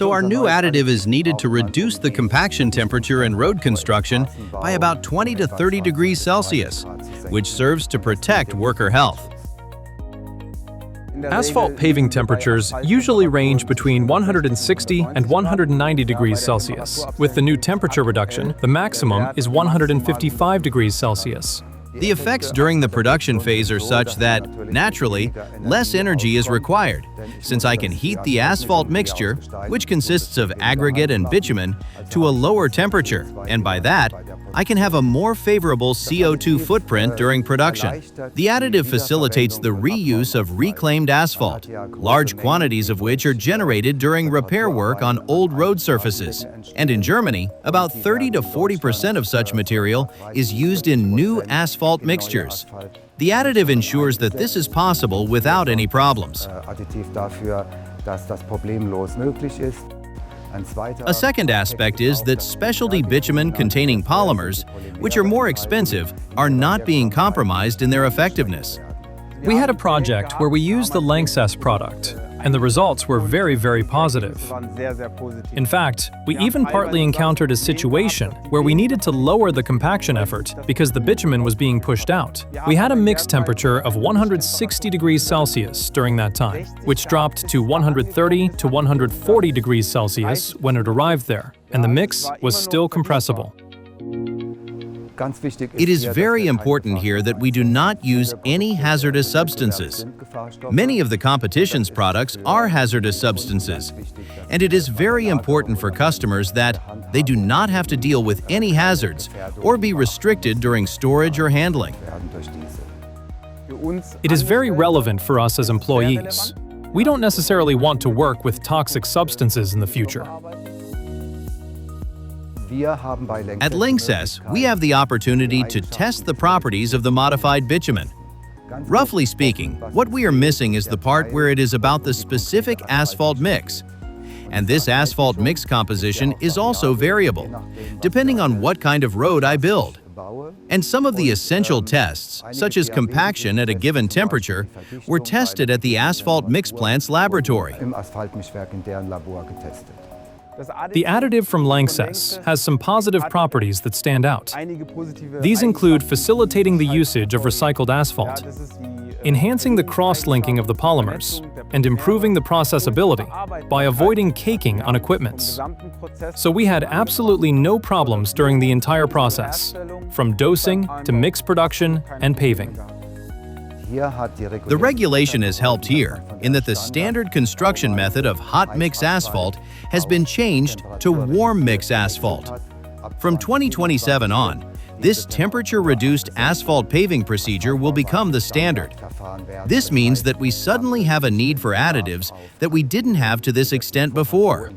So our new additive is needed to reduce the compaction temperature in road construction by about 20 to 30 degrees Celsius, which serves to protect worker health. Asphalt paving temperatures usually range between 160 and 190 degrees Celsius. With the new temperature reduction, the maximum is 155 degrees Celsius. The effects during the production phase are such that, naturally, less energy is required, since I can heat the asphalt mixture, which consists of aggregate and bitumen, to a lower temperature, and by that, I can have a more favorable CO2 footprint during production. The additive facilitates the reuse of reclaimed asphalt, large quantities of which are generated during repair work on old road surfaces. And in Germany, about 30 to 40% of such material is used in new asphalt mixtures. The additive ensures that this is possible without any problems. A second aspect is that specialty bitumen-containing polymers, which are more expensive, are not being compromised in their effectiveness. We had a project where we used the LANXESS product, and the results were very, very positive. In fact, we even partly encountered a situation where we needed to lower the compaction effort because the bitumen was being pushed out. We had a mix temperature of 160 degrees Celsius during that time, which dropped to 130 to 140 degrees Celsius when it arrived there, and the mix was still compressible. It is very important here that we do not use any hazardous substances. Many of the competition's products are hazardous substances, and it is very important for customers that they do not have to deal with any hazards or be restricted during storage or handling. It is very relevant for us as employees. We don't necessarily want to work with toxic substances in the future. At LANXESS, we have the opportunity to test the properties of the modified bitumen. Roughly speaking, what we are missing is the part where it is about the specific asphalt mix. And this asphalt mix composition is also variable, depending on what kind of road I build. And some of the essential tests, such as compaction at a given temperature, were tested at the asphalt mix plant's laboratory. The additive from LANXESS has some positive properties that stand out. These include facilitating the usage of recycled asphalt, enhancing the cross-linking of the polymers, and improving the processability by avoiding caking on equipments. So we had absolutely no problems during the entire process, from dosing to mix production and paving. The regulation has helped here in that the standard construction method of hot mix asphalt has been changed to warm mix asphalt. From 2027 on, this temperature-reduced asphalt paving procedure will become the standard. This means that we suddenly have a need for additives that we didn't have to this extent before.